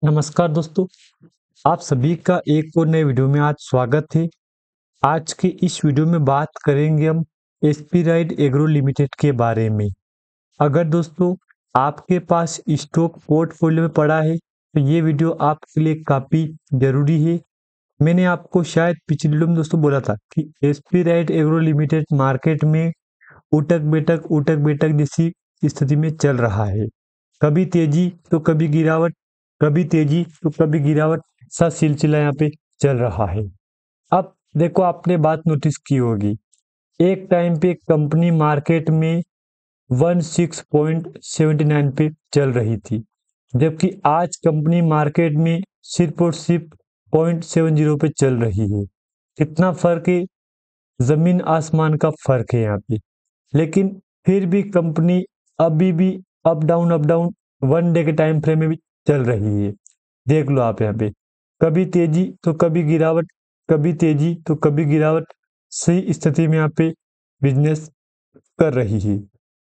नमस्कार दोस्तों, आप सभी का एक और नए वीडियो में आज स्वागत है। आज के इस वीडियो में बात करेंगे हम एसपी राइड एग्रो लिमिटेड के बारे में। अगर दोस्तों आपके पास स्टॉक पोर्टफोलियो में पड़ा है तो ये वीडियो आपके लिए काफ़ी ज़रूरी है। मैंने आपको शायद पिछली वीडियो में दोस्तों बोला था कि SP ride agro limited market में उठक-बैठक जैसी स्थिति में चल रहा है। कभी तेजी तो कभी गिरावट, कभी तेजी तो कभी गिरावट सा सिलसिला यहाँ पे चल रहा है। अब देखो आपने बात नोटिस की होगी, एक टाइम पे कंपनी मार्केट में 16.79 पे चल रही थी, जबकि आज कंपनी मार्केट में सिर्फ और सिर्फ 0.70 पे चल रही है। कितना फर्क है, जमीन आसमान का फर्क है यहाँ पे। लेकिन फिर भी कंपनी अभी भी अप डाउन 1 डे के टाइम फ्रेम में भी चल रही है। देख लो आप यहाँ पे, कभी तेजी तो कभी गिरावट, कभी तेजी तो कभी गिरावट, सही स्थिति में यहाँ पे बिजनेस कर रही है।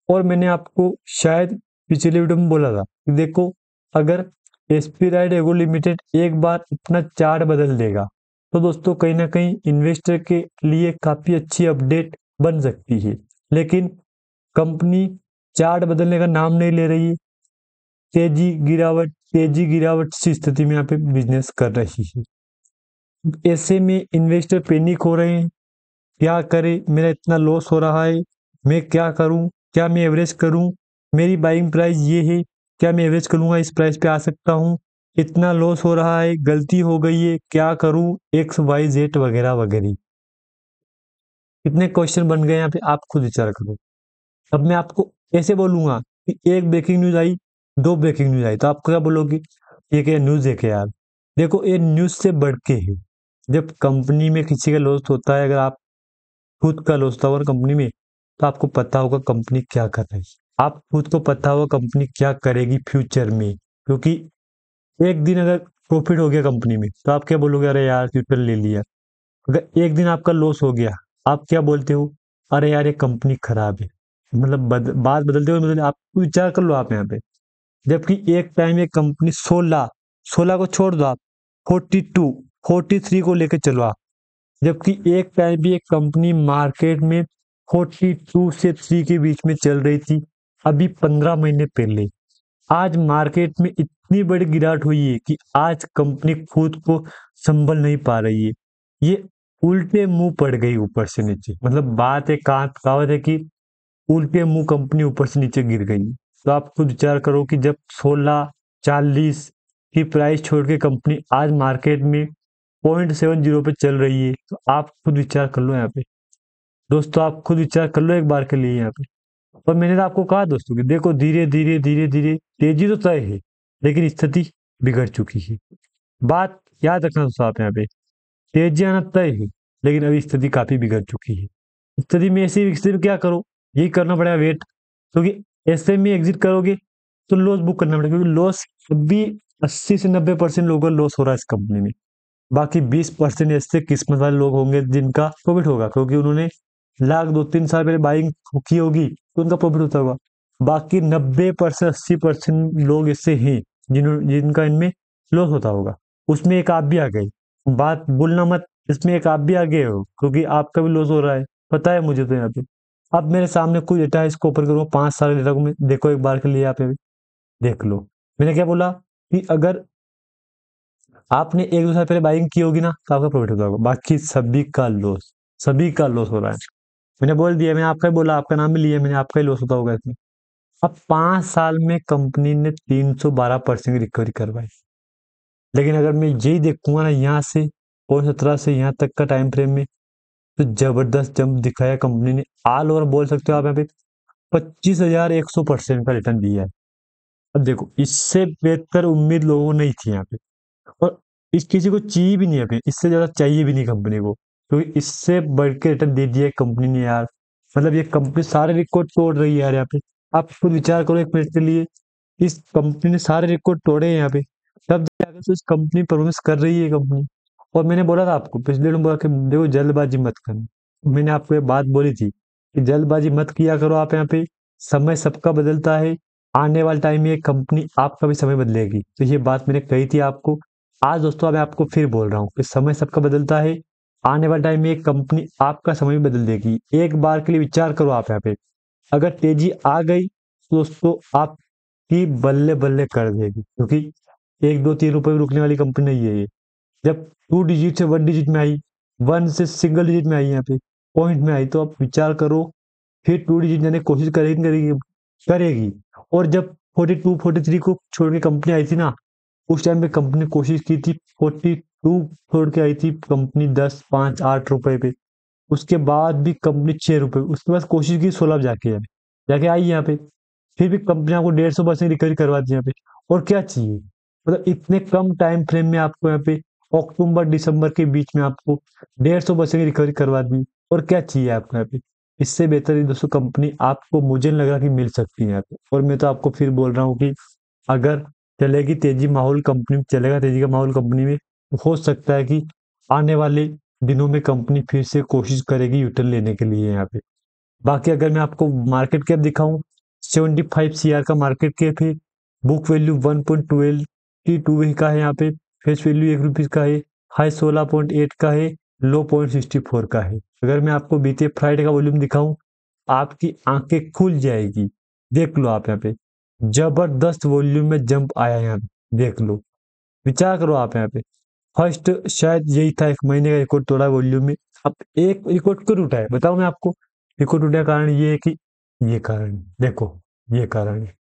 और मैंने आपको शायद पिछले वीडियो में बोला था कि देखो, अगर एसपी राइड एग्रो लिमिटेड एक बार अपना चार्ट बदल देगा तो दोस्तों कहीं ना कहीं इन्वेस्टर के लिए काफ़ी अच्छी अपडेट बन सकती है। लेकिन कंपनी चार्ट बदलने का नाम नहीं ले रही है। तेजी गिरावट सी स्थिति में यहाँ पे बिजनेस कर रही है। ऐसे में इन्वेस्टर पैनिक हो रहे हैं, क्या करें, मेरा इतना लॉस हो रहा है, मैं क्या करूं, क्या मैं एवरेज करूं, मेरी बाइंग प्राइस ये है, क्या मैं एवरेज करूंगा इस प्राइस पे आ सकता हूं, इतना लॉस हो रहा है, गलती हो गई है, क्या करूं, एक्स वाई जेड वगैरह वगैरह। कितने क्वेश्चन बन गए यहाँ पे, आप खुद विचार करो। अब मैं आपको ऐसे बोलूंगा कि एक ब्रेकिंग न्यूज आई, दो ब्रेकिंग न्यूज आई, तो आप क्या बोलोगे, ये क्या न्यूज है क्या यार। देखो, ये न्यूज से बढ़ के है। जब कंपनी में किसी का लॉस होता है, अगर आप खुद का लॉस होता होगा कंपनी में, तो आपको पता होगा कंपनी क्या कर रही है, आप खुद को पता होगा कंपनी क्या करेगी फ्यूचर में। क्योंकि एक दिन अगर प्रॉफिट हो गया कंपनी में तो आप क्या बोलोगे, अरे यार फ्यूचर ले लिया। अगर एक दिन आपका लॉस हो गया, आप क्या बोलते हो, अरे यार ये कंपनी खराब है। मतलब बात बदलते हुए मतलब आप विचार कर लो आप यहाँ पे। जबकि एक टाइम ये कंपनी 16 को छोड़ दो आप, 43 को लेके चलो आप। जबकि एक टाइम भी एक कंपनी मार्केट में 42 से 3 के बीच में चल रही थी, अभी 15 महीने पहले। आज मार्केट में इतनी बड़ी गिरावट हुई है कि आज कंपनी खुद को संभल नहीं पा रही है। ये उल्टे मुंह पड़ गई ऊपर से नीचे, मतलब बात एक कहावत है कि उल्टे मुंह कंपनी ऊपर से नीचे गिर गई। तो आप खुद विचार करो कि जब 16.40 की प्राइस छोड़ के कंपनी आज मार्केट में 0.70 पे चल रही है, तो आप खुद विचार कर लो यहाँ पे। दोस्तों आप खुद विचार कर लो एक बार के लिए यहाँ पे। और मैंने तो आपको कहा दोस्तों कि देखो, धीरे धीरे तेजी तो तय है, लेकिन स्थिति बिगड़ चुकी है। बात याद रखना दोस्तों आप यहाँ पे, तेजी आना तय है, लेकिन अभी स्थिति काफी बिगड़ चुकी है। स्थिति में ऐसी स्थिति में क्या करो, यही करना पड़ेगा, वेट। क्योंकि ऐसे में एग्जिट करोगे तो लॉस बुक करना पड़ेगा, क्योंकि लॉस अभी 80 से 90% लोगों का लॉस हो रहा है इस कंपनी में। बाकी 20% ऐसे किस्मत वाले लोग होंगे जिनका प्रॉफिट होगा, क्योंकि उन्होंने लाख 2-3 साल पहले बाइंग की होगी तो उनका प्रॉफिट होता होगा। बाकी 90% 80% लोग ऐसे हैं जिनका इनमें लॉस होता होगा। उसमें एक आप भी आ गए, बात भूलना मत, इसमें एक आप भी आ गए हो, क्योंकि आपका भी लॉस हो रहा है, पता है मुझे तो यहाँ पे। अब मेरे सामने कोई डेटा है, इसको ओपन करूंगा 5 साल का डेटा को, मैं देखो एक बार के लिए आप देख लो। मैंने क्या बोला कि अगर आपने 1-2 साल पहले बाइंग की होगी ना तो आपका प्रॉफिट होता होगा, बाकी सभी का लॉस हो रहा है। मैंने बोल दिया, मैंने आपका ही बोला, आपका नाम भी लिया मैंने, आपका ही लॉस होता होगा इसमें। अब 5 साल में कंपनी ने 312% की रिकवरी करवाई। लेकिन अगर मैं यही देखूंगा ना यहाँ से, और 17 से यहाँ तक का टाइम फ्रेम में, तो जबरदस्त जंप दिखाया कंपनी ने। ऑल ओवर बोल सकते हो आप यहाँ पे 25,100% का रिटर्न दिया है। अब देखो, इससे बेहतर उम्मीद लोगों को नहीं थी यहाँ पे। और इस किसी को चाहिए भी नहीं, अभी इससे ज्यादा चाहिए भी नहीं कंपनी को, क्योंकि इससे बढ़ के रिटर्न दे दिया है कंपनी ने यार। मतलब ये कंपनी सारे रिकॉर्ड तोड़ रही है यार यहाँ पे। आप खुद विचार करो एक मिनट के लिए, इस कंपनी ने सारे रिकॉर्ड तोड़े हैं यहाँ पे, तब जाकर तो इस कंपनी परफॉर्मेंस कर रही है कंपनी। और मैंने बोला था आपको पिछले दिन, बोला कि देखो जल्दबाजी मत करना। मैंने आपको ये बात बोली थी कि जल्दबाजी मत किया करो आप यहाँ पे, समय सबका बदलता है। आने वाले टाइम में ये कंपनी आपका भी समय बदलेगी। तो ये बात मैंने कही थी आपको। आज दोस्तों मैं आपको फिर बोल रहा हूँ कि समय सबका बदलता है। आने वाले टाइम में ये कंपनी आपका समय भी बदल देगी। एक बार के लिए विचार करो आप यहाँ पे। अगर तेजी आ गई तो दोस्तों आपकी बल्ले बल्ले कर देगी, क्योंकि 1 2 3 रुपए में रुकने वाली कंपनी नहीं है ये। जब 2 डिजिट से 1 डिजिट में आई, 1 से सिंगल डिजिट में आई, यहाँ पे पॉइंट में आई, तो आप विचार करो फिर 2 डिजिट जाने की कोशिश करेगी करेगी करेगी। और जब 42 43 को छोड़ के कंपनी आई थी ना, उस टाइम पे कंपनी कोशिश की थी 42 छोड़ के आई थी कंपनी 10 5 8 रुपए पे। उसके बाद भी कंपनी 6 रुपए, उसके बाद कोशिश की 16 जाके जाके आई यहाँ पे। फिर भी कंपनी आपको 150% रिकवरी करवा दी यहाँ पे। और क्या चाहिए, मतलब इतने कम टाइम फ्रेम में आपको यहाँ पे अक्टूबर दिसंबर के बीच में आपको 150% रिकवरी करवा दी। और क्या चाहिए आपको यहाँ पे। इससे बेहतर ही दोस्तों कंपनी आपको मुझे नहीं लग रहा कि मिल सकती है यहाँ पे। और मैं तो आपको फिर बोल रहा हूँ कि अगर चलेगी तेजी माहौल कंपनी में, चलेगा तेजी का माहौल कंपनी में, तो हो सकता है कि आने वाले दिनों में कंपनी फिर से कोशिश करेगी यूटर्न लेने के लिए यहाँ पे। बाकी अगर मैं आपको मार्केट कैप दिखाऊं, 75 CR का मार्केट कैप है। बुक वैल्यू 1.12 का है यहाँ पे। फेस वैल्यू ₹1 का है। हाई 16.8 का है। लो 0.64 का है। अगर मैं आपको बीते फ्राइडे का वॉल्यूम दिखाऊं, आपकी आंखें खुल जाएगी। देख लो आप यहाँ पे, जबरदस्त वॉल्यूम में जंप आया यहाँ पे, देख लो। विचार करो आप यहाँ पे। फर्स्ट शायद यही था, 1 महीने का रिकॉर्ड तोड़ा वॉल्यूम में। अब एक रिकॉर्ड क्यों टूटा है बताओ मैं आपको। रिकॉर्ड टूटने का कारण ये है कि ये कारण है, देखो, ये कारण है,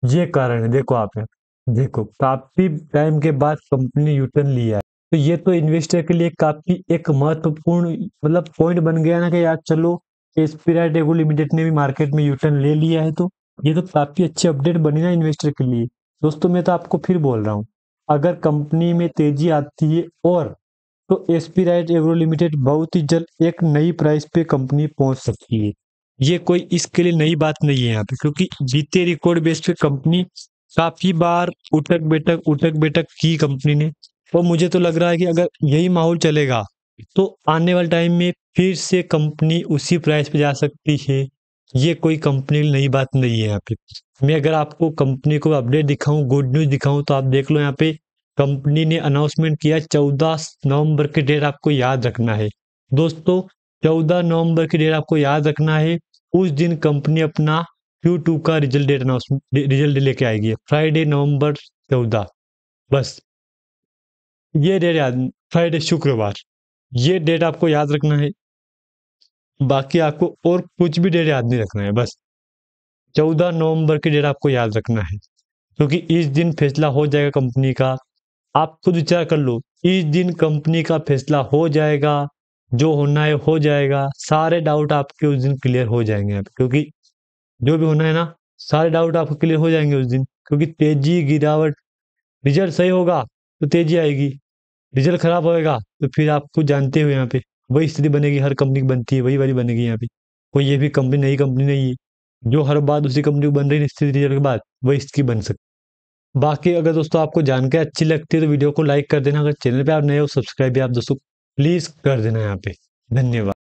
ये कारण है, देखो आप यहाँ देखो, काफी टाइम के बाद कंपनी ने यूटर्न लिया है। तो ये तो इन्वेस्टर के लिए काफी एक महत्वपूर्ण मतलब पॉइंट बन गया ना कि यार चलो, एस्पिराइट एगो लिमिटेड ने भी मार्केट में यूटर्न ले लिया है। तो ये तो काफी अच्छी अपडेट बनी ना इन्वेस्टर के लिए। दोस्तों मैं तो आपको फिर बोल रहा हूँ, अगर कंपनी में तेजी आती है और तो एस्पिराइट एग्रो लिमिटेड बहुत ही जल्द एक नई प्राइस पे कंपनी पहुंच सकती है। ये कोई इसके लिए नई बात नहीं है यहाँ पे, क्योंकि बीते रिकॉर्ड बेस पे कंपनी काफी बार उठक बैठक की कंपनी ने। और मुझे तो लग रहा है कि अगर यही माहौल चलेगा तो आने वाले टाइम में फिर से कंपनी उसी प्राइस पे जा सकती है। ये कोई कंपनी की नई बात नहीं है यहाँ पे। मैं अगर आपको कंपनी को अपडेट दिखाऊं, गुड न्यूज दिखाऊं, तो आप देख लो यहाँ पे कंपनी ने अनाउंसमेंट किया 14 नवंबर की डेट आपको याद रखना है। दोस्तों 14 नवंबर की डेट आपको याद रखना है। उस दिन कंपनी अपना Q2 का रिजल्ट लेके आएगी, फ्राइडे November 14। बस ये डेट याद, फ्राइडे शुक्रवार, ये डेट आपको याद रखना है। बाकी आपको और कुछ भी डेट याद नहीं रखना है, बस 14 नवंबर की डेट आपको याद रखना है। क्योंकि इस दिन फैसला हो जाएगा कंपनी का। आप खुद विचार कर लो, इस दिन कंपनी का फैसला हो जाएगा। जो होना है हो जाएगा। सारे डाउट आपके उस दिन क्लियर हो जाएंगे यहाँ पे, क्योंकि जो भी होना है ना, सारे डाउट आपको क्लियर हो जाएंगे उस दिन। क्योंकि तेजी गिरावट, रिजल्ट सही होगा तो तेजी आएगी, रिजल्ट खराब होएगा तो फिर आप खुद जानते हो यहाँ पे वही स्थिति बनेगी। हर कंपनी की बनती है वही वाली बनेगी यहाँ पे। कोई ये भी कंपनी नई कंपनी नहीं है जो हर बार उसी कंपनी को बन रही है स्थिति रिजल्ट के बाद वही इसकी बन सकती। बाकी अगर दोस्तों आपको जानकारी अच्छी लगती है तो वीडियो को लाइक कर देना। अगर चैनल पे आप नए हो, सब्सक्राइब भी आप दोस्तों प्लीज कर देना यहाँ पे। धन्यवाद।